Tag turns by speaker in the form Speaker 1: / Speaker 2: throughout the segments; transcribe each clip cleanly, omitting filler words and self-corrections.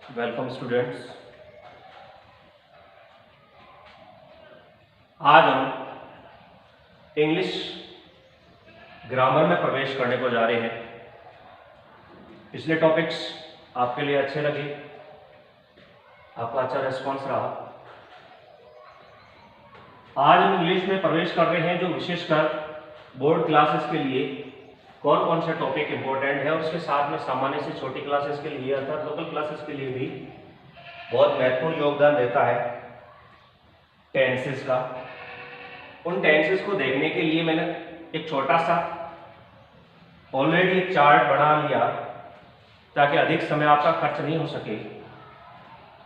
Speaker 1: Welcome students. आज हम English grammar में प्रवेश करने को जा रहे हैं। पिछले टॉपिक्स आपके लिए अच्छे लगे, आपका अच्छा रिस्पॉन्स रहा। आज हम इंग्लिश में प्रवेश कर रहे हैं जो विशेषकर बोर्ड क्लासेस के लिए कौन कौन से टॉपिक इंपॉर्टेंट है, और उसके साथ में सामान्य से छोटी क्लासेस के लिए अर्थात लोकल क्लासेस के लिए भी बहुत महत्वपूर्ण योगदान देता है टेंसेस का। उन टेंसेस को देखने के लिए मैंने एक छोटा सा ऑलरेडी एक चार्ट बना लिया ताकि अधिक समय आपका खर्च नहीं हो सके।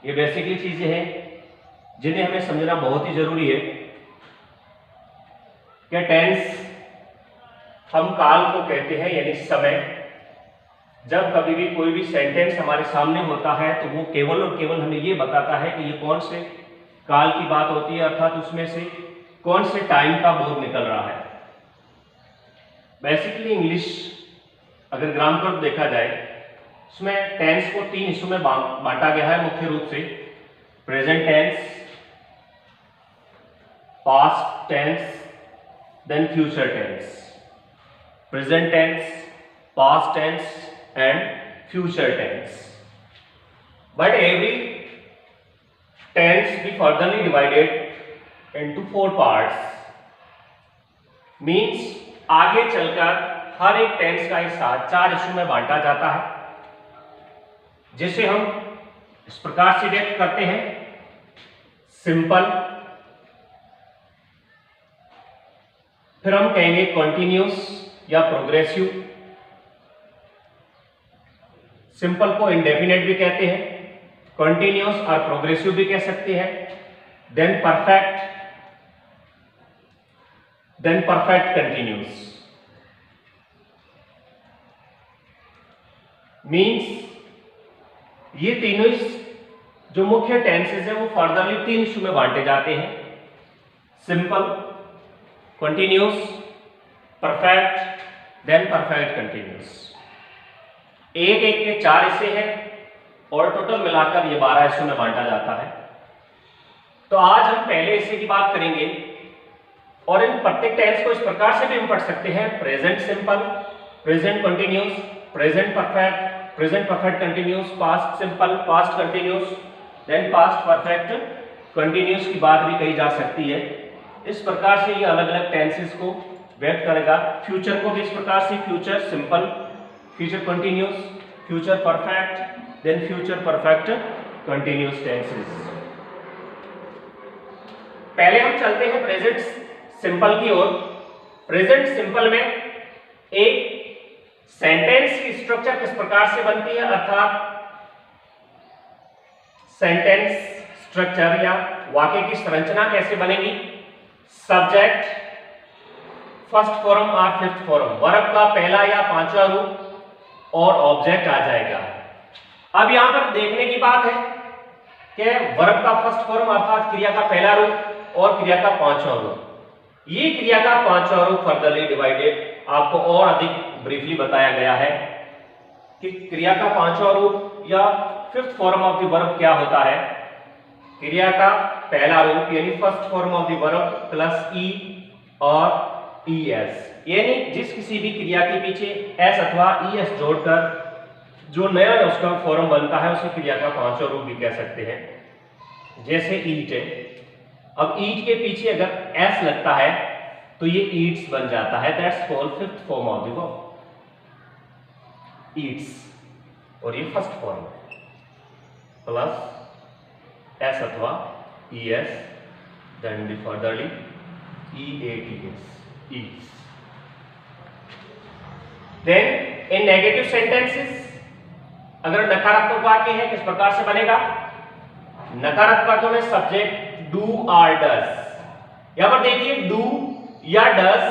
Speaker 1: ये बेसिकली चीजें हैं जिन्हें हमें समझना बहुत ही जरूरी है कि टेंस हम काल को कहते हैं, यानी समय। जब कभी भी कोई भी सेंटेंस हमारे सामने होता है तो वो केवल और केवल हमें ये बताता है कि ये कौन से काल की बात होती है, अर्थात उसमें से कौन से टाइम का बोध निकल रहा है। बेसिकली इंग्लिश अगर ग्रामर को देखा जाए उसमें टेंस को 3 हिस्सों में बांटा गया है मुख्य रूप से: present tense, past tense, then future tense. Present tense, past tense and future tense. But every tense be furtherly divided into 4 parts. Means आगे चलकर हर एक टेंस का हिस्सा 4 हिस्सों में बांटा जाता है, जिसे हम इस प्रकार से व्यक्त करते हैं: सिंपल, फिर हम कहेंगे कंटिन्यूअस या प्रोग्रेसिव। सिंपल को इंडेफिनेट भी कहते हैं, कंटिन्यूअस और प्रोग्रेसिव भी कह सकते हैं। Then perfect continuous. मींस ये तीनों जो मुख्य टेंसेस हैं वो फर्दरली 3 हिस्सों में बांटे जाते हैं: simple, continuous, perfect, then perfect continuous. एक एक के 4 हिस्से हैं और टोटल मिलाकर ये 12 हिस्सों में बांटा जाता है। तो आज हम पहले हिस्से की बात करेंगे और इन प्रत्येक टेंस को इस प्रकार से भी हम पढ़ सकते हैं: present simple, present continuous, present perfect, present perfect continuous, past simple, past continuous, then past perfect continuous की बात भी कही जा सकती है। इस प्रकार से ये अलग अलग टेंसेस को व्यक्त करेगा। फ्यूचर को भी इस प्रकार से: future simple, future continuous, future perfect, then future perfect continuous tenses. पहले हम चलते हैं प्रेजेंट सिंपल की ओर। प्रेजेंट सिंपल में एक सेंटेंस की स्ट्रक्चर किस प्रकार से बनती है, अर्थात सेंटेंस स्ट्रक्चर या वाक्य की संरचना कैसे बनेगी: सब्जेक्ट, फर्स्ट फॉर्म और फिफ्थ फॉर्म, वर्ब का पहला या 5वां रूप, और ऑब्जेक्ट आ जाएगा। अब यहां पर देखने की बात है कि वर्ब का फर्स्ट फॉर्म अर्थात क्रिया का पहला रूप और क्रिया का 5वां रूप। ये क्रिया का 5वां रूप फर्दरली डिवाइडेड आपको और अधिक ब्रीफली बताया गया है कि क्रिया का 5वां रूप या fifth form of the verb क्या होता है। क्रिया का पहला रूप यानी first form of the verb plus E और ES, यानी जिस किसी भी क्रिया के पीछे S अथवा ES जोड़कर जो नया उसका फॉर्म बनता है उसे क्रिया का 5वां रूप भी कह सकते हैं। जैसे ईट है, अब ईट के पीछे अगर S लगता है तो ये ईट्स बन जाता है। That's called fifth form of the verb, eats, और ये फर्स्ट फॉर्म प्लस S अथवा ES, then furtherly EATS, eats. Then in negative sentences अगर नकारात्मक वाक्य है किस प्रकार से बनेगा? नकारात्मक वाक्यों में सब्जेक्ट डू और डज। यहां पर देखिए डू या डज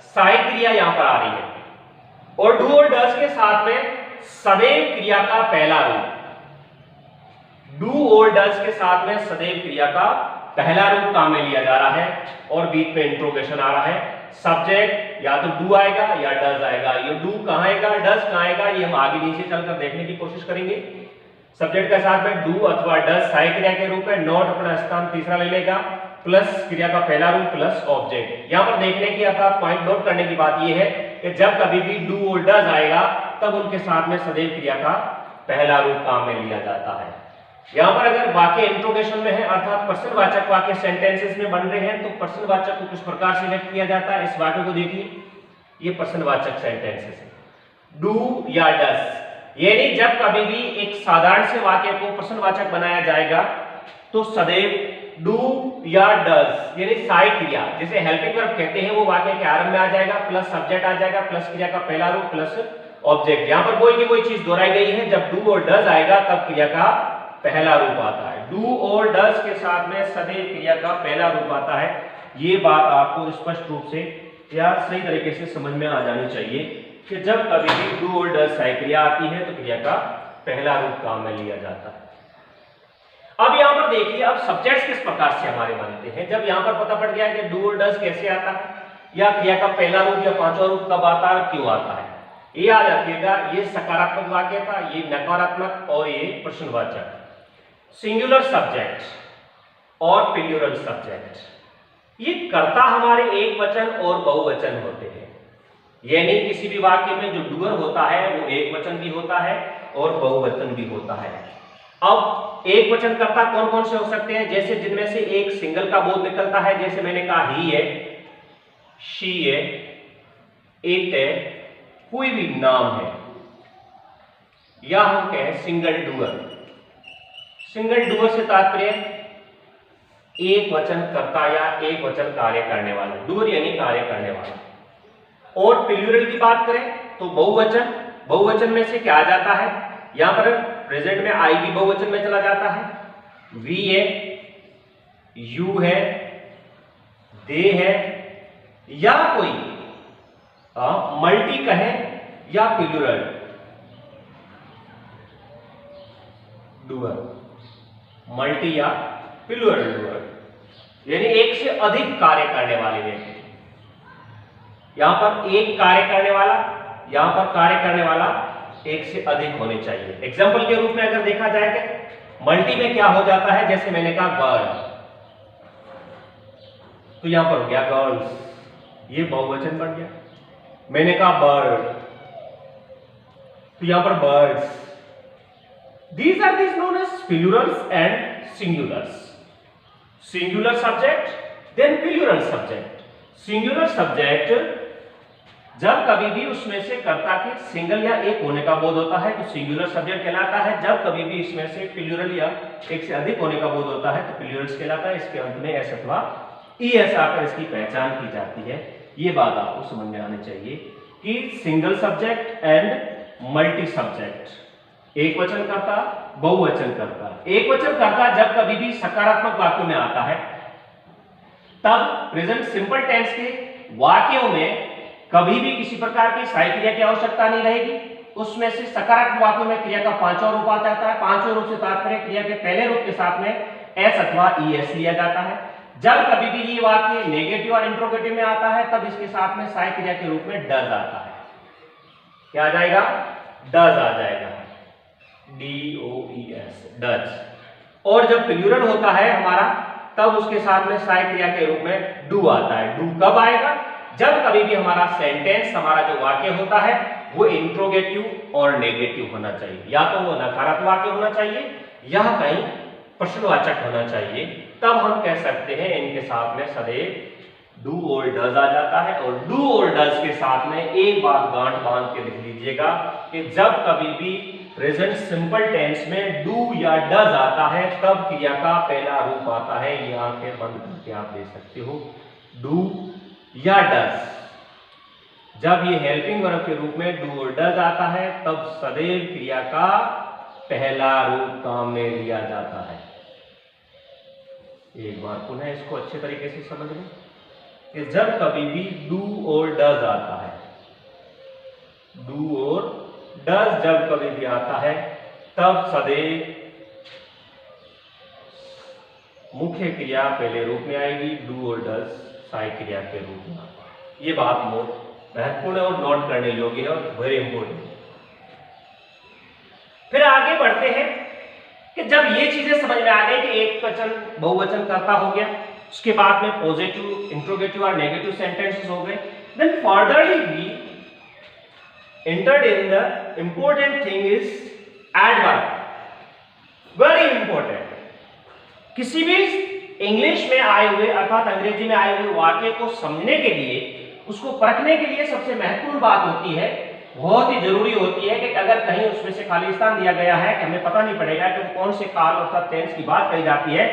Speaker 1: सहायक क्रिया यहां पर आ रही है और डू और डज के साथ में सदैव क्रिया का पहला रूप। डू और डज के साथ में सदैव क्रिया का पहला रूप काम में लिया जा रहा है और बीच में इंट्रोगेशन आ रहा है। सब्जेक्ट या तो डू आएगा या डज आएगा। ये डू कहां आएगा, डज कहां आएगा, ये हम आगे नीचे चलकर देखने की कोशिश करेंगे। सब्जेक्ट के साथ में डू अथवा डज सहायक क्रिया के रूप में, नॉट अपना स्थान तीसरा ले लेगा, प्लस क्रिया का पहला रूप प्लस ऑब्जेक्ट। यहां पर देखने की अर्थात पॉइंट नोट करने की बात यह है कि जब कभी भी डू और डज आएगा तब उनके साथ में सदैव क्रिया का पहला रूप काम में लिया जाता है। यहां पर अगर वाक्य इंट्रोगेशन में है अर्थात प्रश्नवाचक वाक्य सेंटेंसेस में बन रहे हैं तो प्रश्नवाचक को किस प्रकार से व्यक्त किया जाता है, इस वाक्य को देखिए, ये प्रश्नवाचक सेंटेंसेस है, डू या डज। यानी जब कभी भी एक साधारण से वाक्य को प्रश्नवाचक बनाया जाएगा तो सदैव डू या डज यानी सहायक क्रिया जिसे हेल्पिंग वर्ब कहते हैं वो वाक्य के आरंभ में आ जाएगा, प्लस सब्जेक्ट आ जाएगा, प्लस क्रिया का पहला रूप प्लस ऑब्जेक्ट। यहां पर कोई की कोई चीज दोहराई गई है, जब डू और डज आएगा तब क्रिया का पहला रूप आता है। डू और डज के साथ में सदैव क्रिया का पहला रूप आता है। ये बात आपको स्पष्ट रूप से या सही तरीके से समझ में आ जानी चाहिए कि जब कभी भी डू और डज सहायक क्रिया आती है तो क्रिया का पहला रूप काम में लिया जाता है। अब यहां पर देखिए, अब सब्जेक्ट्स किस प्रकार से हमारे बनते हैं। जब यहां पर पता पड़ गया कि डू और डज कैसे आता है या क्रिया का पहला रूप या पांचवा रूप कब आता है और क्यों आता है, ये याद रखिएगा। ये सकारात्मक वाक्य था, ये नकारात्मक और ये प्रश्नवाचक। सिंगुलर सब्जेक्ट और प्लूरल सब्जेक्ट, ये कर्ता हमारे एक वचन और बहुवचन होते हैं। यानी किसी भी वाक्य में जो डूअर होता है वो एक वचन भी होता है और बहुवचन भी होता है। अब एक वचन कर्ता कौन कौन से हो सकते हैं, जैसे जिनमें से एक सिंगल का बोध निकलता है, जैसे मैंने कहा ही है, शी है, इट है, कोई भी नाम है, या हम कहें सिंगल डूअर। सिंगल डूअर से तात्पर्य एक वचन कर्ता या एक वचन कार्य करने वाला, डूअर यानी कार्य करने वाला। और प्लूरल की बात करें तो बहुवचन, बहुवचन में से क्या आ जाता है, यहां पर प्रेजेंट में आई भी बहुवचन में चला जाता है, वी है, यू है, दे है, या कोई मल्टी कहे या प्लूरल डूअर, मल्टी या प्लूरल डूअर यानी एक से अधिक कार्य करने वाले व्यक्ति। यहां पर एक कार्य करने वाला, यहां पर कार्य करने वाला एक से अधिक होने चाहिए। एग्जाम्पल के रूप में अगर देखा जाए कि मल्टी में क्या हो जाता है, जैसे मैंने कहा गर्ल, तो यहां पर हो गया गर्ल्स, ये बहुवचन बन गया। मैंने कहा बर्ड, तो यहां पर birds. These are these known as plurals and singulars. Singular subject, then plural subject. Singular subject जब कभी भी उसमें से कर्ता के सिंगल या एक होने का बोध होता है तो सिंगुलर सब्जेक्ट कहलाता है। जब कभी भी इसमें से प्लूरल या एक से अधिक होने का बोध होता है तो प्लूरल्स कहलाता है। इसके अंत में एस अथवा ईएस आकर इसकी पहचान की जाती है। ये बात आपको समझ में आनी चाहिए कि single subject and multi subject, एक वचन करता, बहुवचन करता। एक वचन करता जब कभी भी सकारात्मक वाक्यों में आता है तब प्रेजेंट सिंपल टेंस के वाक्यों में कभी भी किसी प्रकार की सहायक क्रिया की आवश्यकता नहीं रहेगी। उसमें से सकारात्मक वाक्यों में क्रिया का पांचवा रूप आ जाता है। पांचवें रूप से तात्पर्य क्रिया के पहले रूप के साथ में एस अथवा ईएस लिया जाता है। जब कभी भी ये वाक्य नेगेटिव और इंट्रोगेटिव में आता है तब इसके साथ में सहायक क्रिया के रूप में डज आता है। क्या आ जाएगा, डज आ जाएगा, DOES, डज। और जब प्लूरल होता है हमारा तब उसके साथ में सहायक क्रिया के रूप में डू आता है। डू कब आएगा, जब कभी भी हमारा सेंटेंस, हमारा जो वाक्य होता है वो इंट्रोगेटिव और नेगेटिव होना चाहिए। या तो वो नकारात्मक वाक्य होना चाहिए या कहीं प्रश्नवाचक होना चाहिए, तब हम कह सकते हैं इनके साथ में सदैव डू और डज आ जाता है। और डू और डज के साथ में एक बात गांठ बांध के लिख लीजिएगा कि जब कभी भी प्रेजेंट सिंपल टेंस में डू या डज आता है तब क्रिया का पहला रूप आता है। ये आंखें बंद करके आप दे सकते हो, डू या डज। जब ये हेल्पिंग वर्ब के रूप में डू और डज आता है तब सदैव क्रिया का पहला रूप काम में लिया जाता है। एक बार पुनः इसको अच्छे तरीके से समझ लें कि जब कभी भी डू और डज आता है, डू और डज जब कभी भी आता है तब सदैव मुख्य क्रिया पहले रूप में आएगी, डू और डज सहायक क्रिया के रूप में। ये बात महत्वपूर्ण और नोट करने योग्य है और वेरी इंपोर्टेंट। फिर आगे बढ़ते हैं कि जब ये चीजें समझ में आ गई कि एक वचन बहुवचन कर्ता हो गया, उसके बाद में पॉजिटिव, इंट्रोगेटिव और नेगेटिव सेंटेंसेस हो गए, then furtherly we entered in the important thing is adverb. Very important. किसी भी इंग्लिश में आए हुए अर्थात अंग्रेजी में आए हुए वाक्य को समझने के लिए, उसको परखने के लिए सबसे महत्वपूर्ण बात होती है, बहुत ही जरूरी होती है कि अगर कहीं उसमें से खालिस्तान दिया गया है कि हमें पता नहीं पड़ेगा कि कौन से काल अर्थात टेंस की बात कही जाती है,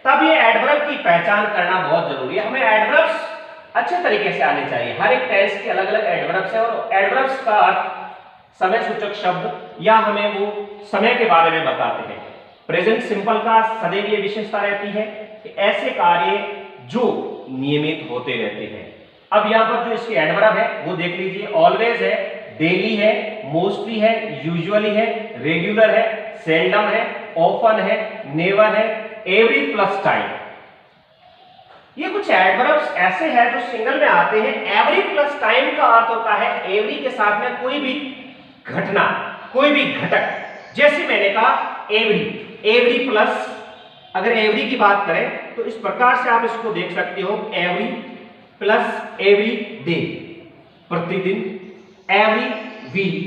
Speaker 1: तब ये एडवर्ब की पहचान करना बहुत जरूरी है। हमें एडवर्ब्स अच्छे तरीके से आने चाहिए। हर एक टेंस के अलग अलग एडवर्ब्स है और एडवर्ब्स का अर्थ समय सूचक शब्द या हमें वो समय के बारे में बताते हैं। प्रेजेंट सिंपल का सदैव ये विशेषता रहती है कि ऐसे कार्य जो नियमित होते रहते हैं। अब यहाँ पर जो इसके एडवर्ब है वो देख लीजिए, ऑलवेज है, डेली है, मोस्टली है, यूजुअली है, रेगुलर है, सेल्डम है, ऑफन है, नेवर है, एवरी प्लस टाइम। ये कुछ एडवर्ब्स ऐसे हैं जो सिंगल में आते हैं। एवरी प्लस टाइम का अर्थ होता है एवरी के साथ में कोई भी घटना, कोई भी घटक। जैसे मैंने कहा एवरी, एवरी प्लस, अगर एवरी की बात करें तो इस प्रकार से आप इसको देख सकते हो, एवरी प्लस एवरी डे, प्रतिदिन, एवरी वीक,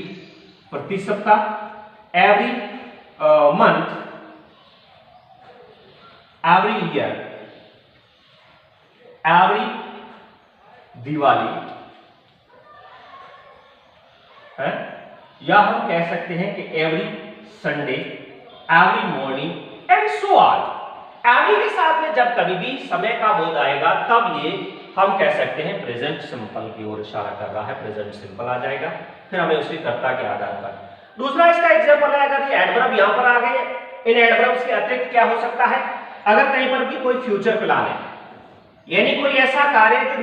Speaker 1: प्रति सप्ताह, every month, every year, every Diwali है, या हम कह सकते हैं कि every Sunday, every morning and so on. Every के साथ में जब कभी भी समय का बोध आएगा तब ये हम कह सकते हैं प्रेजेंट सिंपल की ओर इशारा कर रहा है, प्रेजेंट सिंपल आ जाएगा। फिर हमें उसकी कर्ता के आधार पर। दूसरा इसका एग्जांपल है, अगर ये एडवर्ब यहां पर आ गए, इन एडवर्ब्स के अतिरिक्त क्या हो सकता है, अगर कहीं पर भी कोई फ्यूचर प्लान है, यानी कोई ऐसा कार्य जो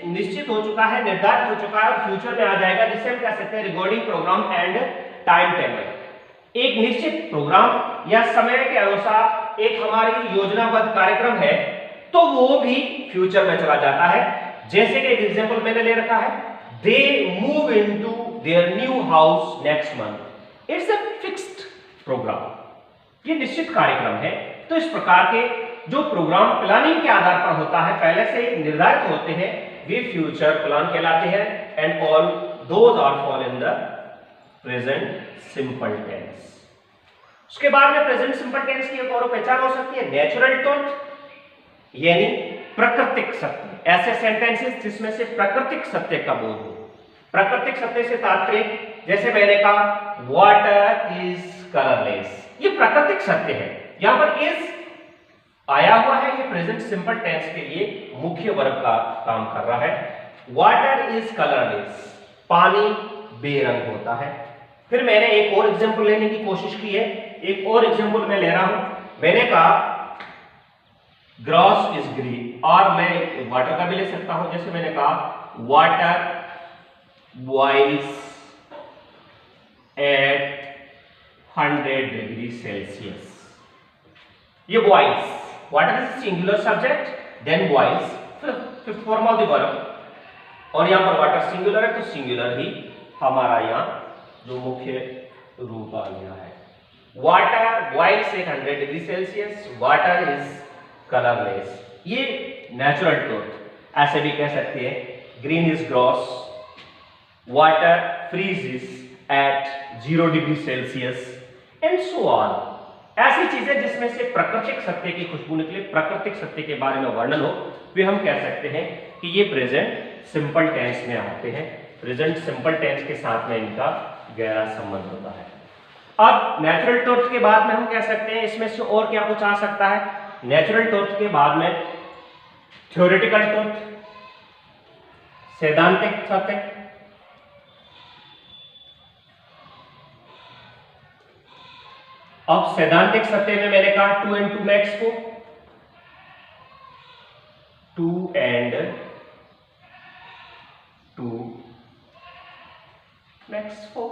Speaker 1: निश्चित हो चुका है, निर्धारित हो चुका है और फ्यूचर में आ जाएगा, जिसे हम कह सकते हैं regarding programme and time table. एक निश्चित प्रोग्राम या समय के अनुसार एक हमारी योजनाबद्ध कार्यक्रम है तो वो भी फ्यूचर में चला जाता है। जैसे कि एक एग्जांपल मैंने ले रखा है, they move into their new house next month. It's a fixed programme, ये निश्चित कार्यक्रम है। तो इस प्रकार के जो प्रोग्राम प्लानिंग के आधार पर होता है, पहले से निर्धारित होते हैं, वे फ्यूचर प्लान कहलाते हैं। And all those are fall in the present simple tense. उसके बाद में प्रेजेंट सिंपल टेंस की एक और पहचान हो सकती है, नेचुरल ट्रुथ, यानी प्राकृतिक सत्य। ऐसे सेंटेंसेस जिसमें से प्राकृतिक सत्य का बोध हो। प्राकृतिक सत्य से तात्पर्य, जैसे मैंने कहा वाटर इज कलरलेस, ये प्राकृतिक सत्य है। यहां पर इज आया हुआ है, ये प्रेजेंट सिंपल टेंस के लिए मुख्य वर्ब का काम कर रहा है। वाटर इज कलरलेस, पानी बेरंग होता है। फिर मैंने एक और एग्जांपल लेने की कोशिश की है, एक और एग्जांपल मैं ले रहा हूं। मैंने कहा ग्रास इज ग्रीन, और मैं वाटर का भी ले सकता हूं। जैसे मैंने कहा water boils at 100 degree Celsius. ये boils, water is singular subject, then boils fifth form of the verb, और यहां पर वाटर सिंगुलर है तो सिंगुलर ही हमारा यहां जो मुख्य रूप आ गया है। Water boils at 100 degree Celsius, water is colourless. ये नेचुरल ट्रुथ। ऐसे भी कह सकते हैं green is grass, water freezes at 0 degree Celsius and so on. ऐसी चीजें जिसमें से प्राकृतिक सत्य की खुशबू निकले, प्राकृतिक सत्य के बारे में वर्णन हो, वे हम कह सकते हैं कि ये प्रेजेंट सिंपल टेंस में आते हैं। प्रेजेंट सिंपल टेंस के साथ में इनका गहरा संबंध होता है। अब नेचुरल ट्रुथ के बाद में हम कह सकते हैं इसमें से और क्या कुछ आ सकता है। नेचुरल ट्रुथ के बाद में थ्योरेटिकल ट्रुथ, सैद्धांतिक सत्य, अब सैद्धांतिक सत्य में मैंने कहा 2 and 2 makes 4, 2 and 2 makes 4।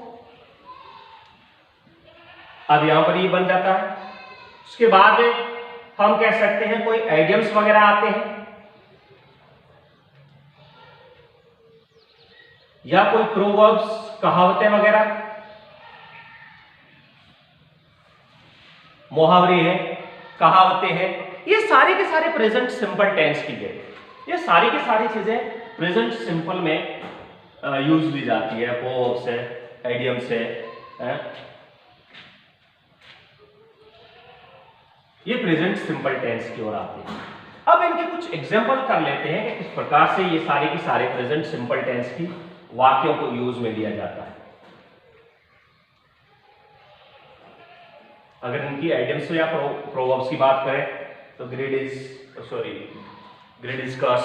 Speaker 1: अब यहां पर ये बन जाता है। उसके बाद हम कह सकते हैं कोई आइडियम्स वगैरह आते हैं या कोई प्रोवर्ब्स, कहावतें वगैरह, मुहावरे हैं, कहावतें हैं, ये सारे के सारे प्रेजेंट सिंपल टेंस की है। ये सारी की सारी चीजें प्रेजेंट सिंपल में यूज ली जाती है, वर्ब्स है, आइडियम्स है, ये प्रेजेंट सिंपल टेंस की ओर आते हैं। अब इनके कुछ एग्जांपल कर लेते हैं कि किस प्रकार से ये सारे के सारे प्रेजेंट सिंपल टेंस की वाक्यों को यूज में लिया जाता है। अगर इनकी आइडियम्स या प्रोवर्ब्स की बात करें तो greed is curse,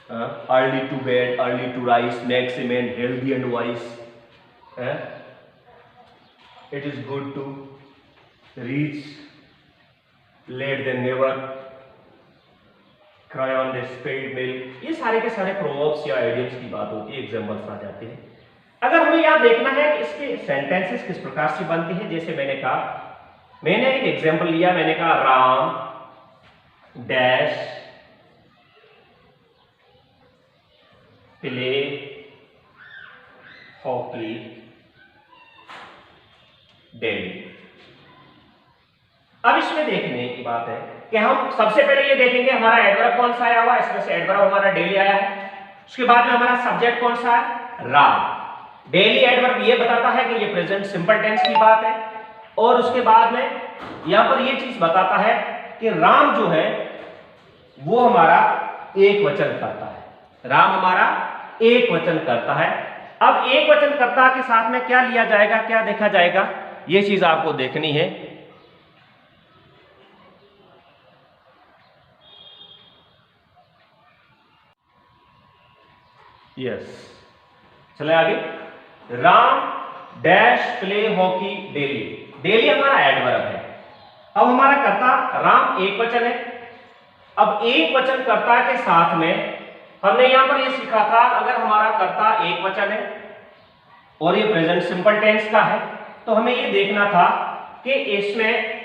Speaker 1: early to bed, early to rise, makes a man healthy and wise, it is good to reach late than never, cry on the spilled milk. ये सारे के सारे प्रोवर्ब्स या आइडियम्स की बात होती है, एग्जांपल्स आ जाते हैं। अगर हमें यहां देखना है कि इसके सेंटेंसेस किस प्रकार से बनते हैं, जैसे मैंने एक एग्जांपल लिया, मैंने कहा Ram dash play hockey daily. अब इसमें देखने की बात है कि हम सबसे पहले ये देखेंगे हमारा एडवर्ब कौन सा आया हुआ है, इसमें से एडवर्ब हमारा डेली आया है। उसके बाद में हमारा सब्जेक्ट कौन सा है, राम। डेली एडवर्ब ये बताता है कि ये प्रेजेंट सिंपल टेंस की बात है, और उसके बाद में यहां पर ये चीज बताता है कि राम जो है वो हमारा एक वचन करता है। राम हमारा एक वचन करता है। अब एक वचन कर्ता के साथ में क्या लिया जाएगा, क्या देखा जाएगा, ये चीज आपको देखनी है। यस, चले आगे। Ram dash play hockey daily. Daily हमारा एडवर्ब है। अब हमारा कर्ता राम एक वचन है। अब एक वचन कर्ता के साथ में हमने यहां पर ये सीखा था, अगर हमारा कर्ता एक वचन है और ये प्रेजेंट सिंपल टेंस का है, तो हमें ये देखना था कि इसमें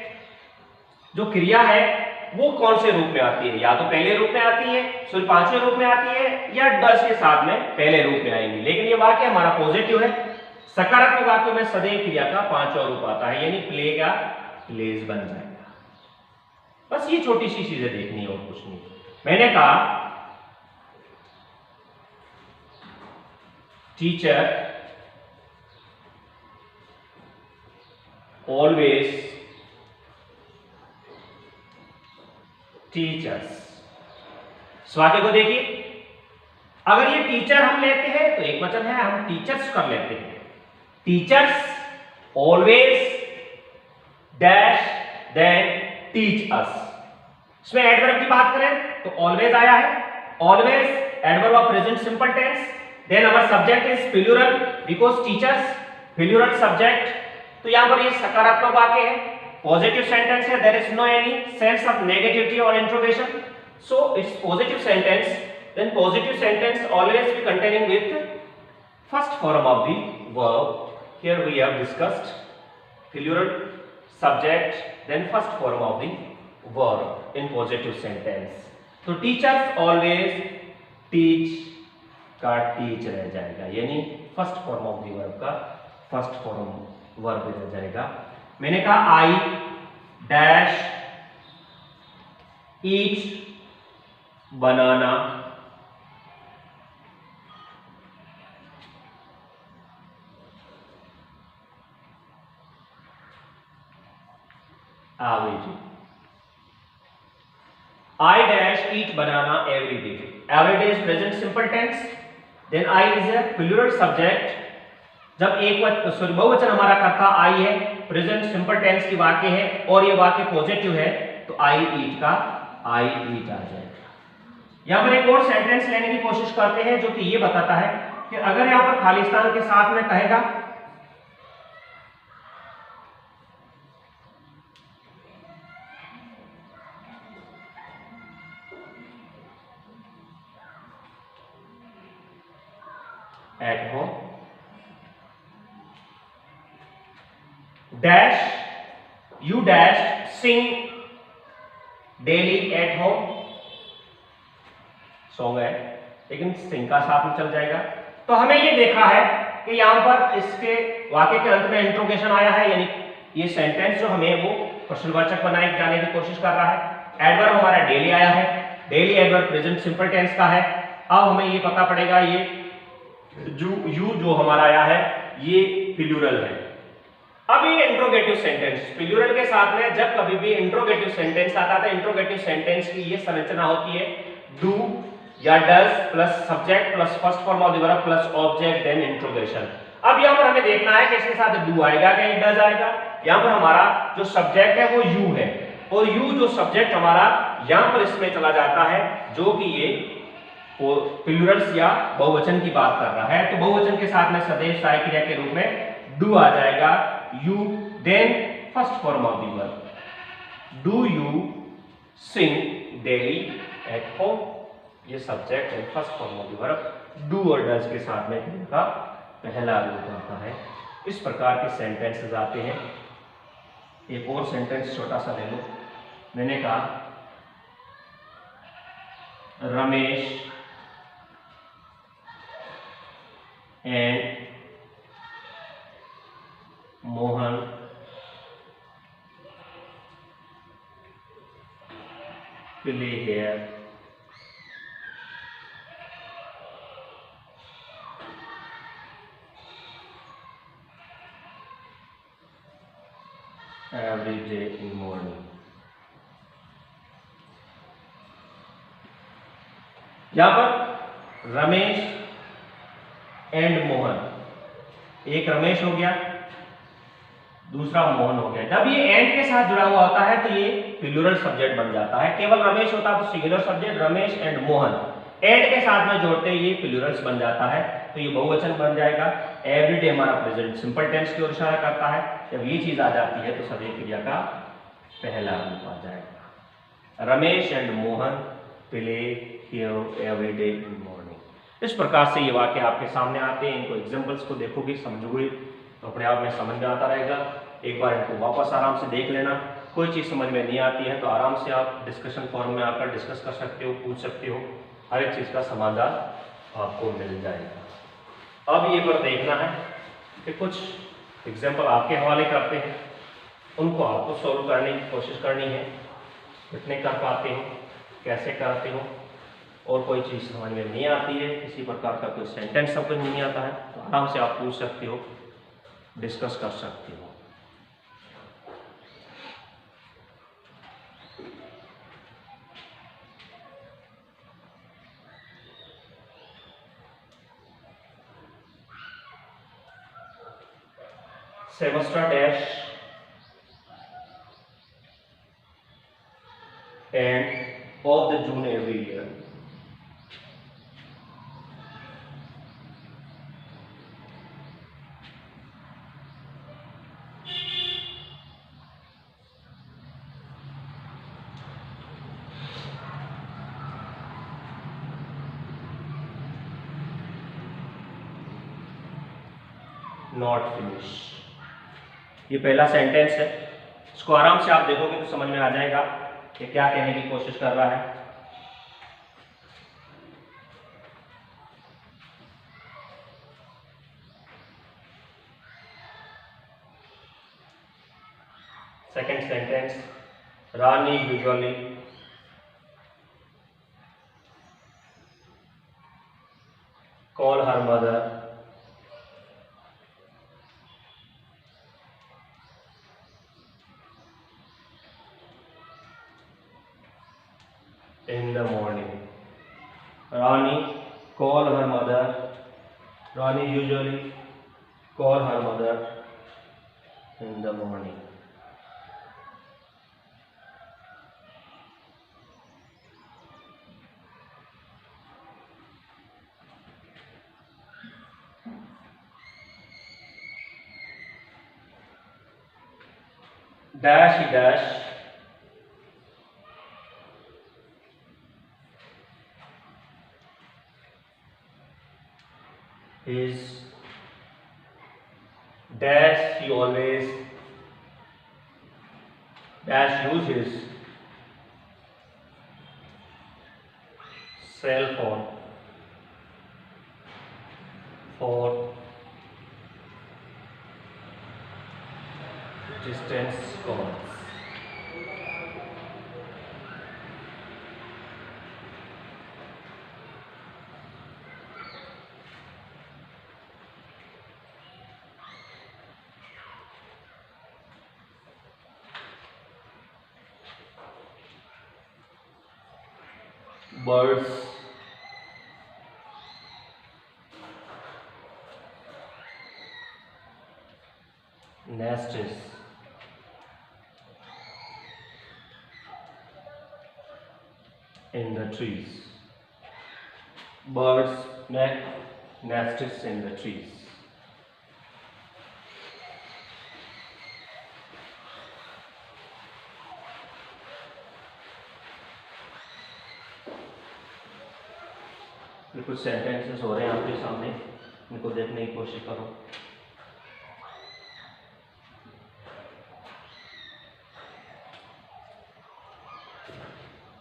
Speaker 1: जो क्रिया है वो कौन से रूप में आती है, या तो पहले रूप में आती है, सॉरी पांचवें रूप में आती है, या डस के साथ में पहले रूप में आएंगी। लेकिन ये वाक्य हमारा पॉजिटिव है। सकारात्मक वाक्यों में सदैव क्रिया का पांचवा रूप आता है, यानी प्ले का प्लेज बन जाएगा। बस ये छोटी सी चीजें देखनी है और कुछ नहीं। मैंने कहा टीचर ऑलवेज टीचर्स। इस वाक्य को देखिए, अगर ये टीचर हम लेते हैं तो एक वचन है, हम टीचर्स कर लेते हैं। Teachers always dash then teach us. इसमें एडवर्ब की बात करें तो ऑलवेज आया है। Always adverb of present simple tense. Then our subject is plural because teachers, plural subject. तो यहां पर ये सकारात्मक वाक्य है, पॉजिटिव सेंटेंस है, there is no any sense of negativity और interrogation, so it's positive sentence. Then positive sentence always be containing with first form of the verb. Here we have discussed plural subject then first form of the verb in positive sentence. तो teachers always teach का teach रह जाएगा, यानी first form of the verb का first form verb रह जाएगा। मैंने कहा I dash eat banana every day. I dash eat banana every day. Every day is present simple tense. Then I is a plural subject. जब बहुवचन हमारा कर्ता आई है, प्रेजेंट सिंपल टेंस की वाक्य है और ये वाक्य पॉजिटिव है, तो आई ईट का आई ईट आ जाएगा। यहां पर एक और सेंटेंस लेने की कोशिश करते हैं जो कि ये बताता है कि अगर यहां पर खाली स्थान के साथ में कहेगा at home dash you dash sing daily at home. Song है लेकिन सिंग का साथ में चल जाएगा। तो हमें ये देखा है कि यहां पर इसके वाक्य के अंत में इंट्रोगेशन आया है, यानी ये सेंटेंस जो हमें वो प्रश्नवाचक बनाए जाने की कोशिश कर रहा है। एडवर्ब हमारा डेली आया है, daily adverb present simple tense का है। अब हमें ये पता पड़ेगा ये यू जो हमारा आया है ये प्लूरल है। अब ये इंट्रोगेटिव सेंटेंस प्लूरल के साथ में जब कभी भी इंट्रोगेटिव सेंटेंस आता है, इंट्रोगेटिव सेंटेंस की ये संरचना होती है डू या does plus subject plus first form of the verb plus object then interrogation. अब यहां पर हमें देखना है कि इसके साथ डू आएगा क्या डज आएगा। यहां पर हमारा जो सब्जेक्ट है वो यू है और यू जो सब्जेक्ट हमारा यहां पर इसमें चला जाता है जो कि ये प्लूरल्स या बहुवचन की बात कर रहा है। तो बहुवचन के साथ में सदैव सहायक क्रिया के रूप में डू आ जाएगा, you then first form of the verb do you sing daily at home, ये सब्जेक्ट है first form of the verb do और डज के साथ में इनका पहला रूप होता है। इस प्रकार के सेंटेंसेस आते हैं। एक और सेंटेंस छोटा सा ले लो। मैंने कहा Ramesh and Mohan play here every day in morning। यहां पर रमेश एंड मोहन, एक रमेश हो गया दूसरा मोहन हो गया। जब ये एंड के साथ जुड़ा हुआ होता है तो ये प्लूरल सब्जेक्ट बन जाता है। केवल रमेश होता तो singular subject Ramesh and Mohan, and के साथ में जोड़ते ये प्लूरल्स बन जाता है तो ये बहुवचन बन जाएगा। एवरीडे हमारा प्रेजेंट सिंपल टेंस की ओर इशारा करता है। जब ये चीज आ जाती है तो सदैव क्रिया का पहला रूप आ जाएगा। Ramesh and Mohan play here everyday in morning. इस प्रकार से ये वाक्य आपके सामने आते हैं। इनको एग्जांपल्स को देखोगे समझोगे तो अपने आप में समझ में आता रहेगा। एक बार इनको वापस आराम से देख लेना। कोई चीज समझ में नहीं आती है तो आराम से आप डिस्कशन फॉरम में आकर डिस्कस कर सकते हो, पूछ सकते हो, हर एक चीज का समाधान आपको मिल जाएगा। अब ये पर देखना है कि कुछ एग्जाम्पल आपके हवाले करते हैं, उनको आपको सॉल्व करने की कोशिश करनी है। कितने कर पाते हो, कैसे करते हो, और कोई चीज़ समझ में नहीं आती है, किसी प्रकार का कोई सेंटेंस समझ में नहीं आता है तो आराम से आप पूछ सकते हो, डिस्कस कर सकते हो। Semester dash and of the June every year. Not finish। ये पहला सेंटेंस है, इसको आराम से आप देखोगे तो समझ में आ जाएगा कि क्या कहने की कोशिश कर रहा है। Second sentence, Rani usually call her mother in the morning। Rani call her mother, Rani usually call her mother in the morning। dash dash is dash he always dash use his cell phone for distance calls. Birds nests in the trees. Birds nests in the trees. कुछ sentences हो रहे हैं आपके सामने, इनको देखने की कोशिश करो।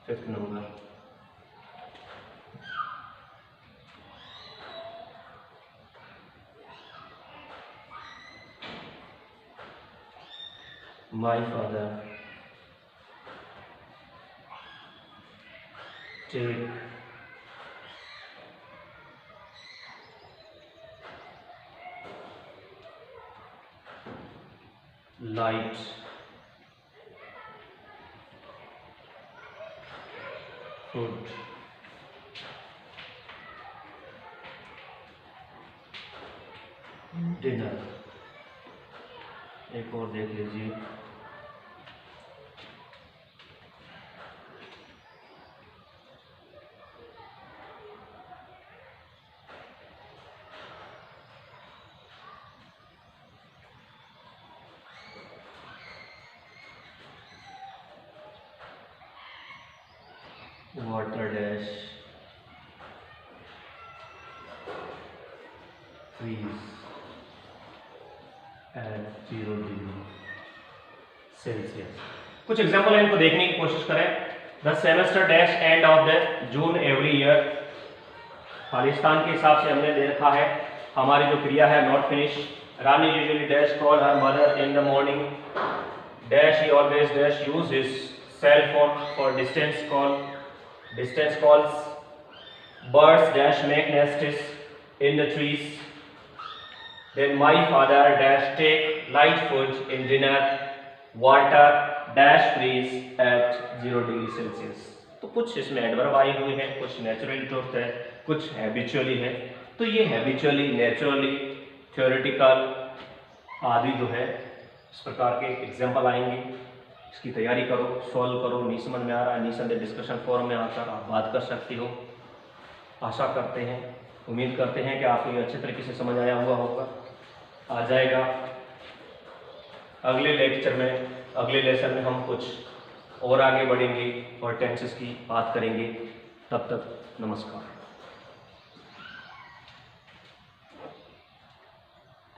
Speaker 1: Fifth number, my father take light food dinner। एक और देख लीजिए, water dash freeze at 0 degree Celsius. कुछ एग्जाम्पल है, इनको देखने की कोशिश करें। The semester dash end of the June every year. Khalistan के हिसाब से हमने दे रखा है। हमारी जो क्रिया है not finish. Rani usually dash call her mother in the morning dash he always dash use his cell phone for distance calls। birds dash make nests in the trees। then my father dash take light food in dinner। water dash freeze at 0 degree Celsius. तो कुछ इसमें adverb आए हुए हैं, कुछ naturally truth है, कुछ habitually है। तो ये हैबिचुअली, नेचुरली, थ्योरेटिकल आदि जो है इस प्रकार के एग्जाम्पल आएंगे। इसकी तैयारी करो, सॉल्व करो। नहीं समझ में आ रहा है, निसंदेह डिस्कशन फोरम में आकर आप बात कर सकते हो। आशा करते हैं, उम्मीद करते हैं कि आपको ये अच्छे तरीके से समझ आया हुआ होगा, आ जाएगा। अगले लेक्चर में, अगले लेसन में हम कुछ और आगे बढ़ेंगे और टेंसेस की बात करेंगे। तब तक नमस्कार।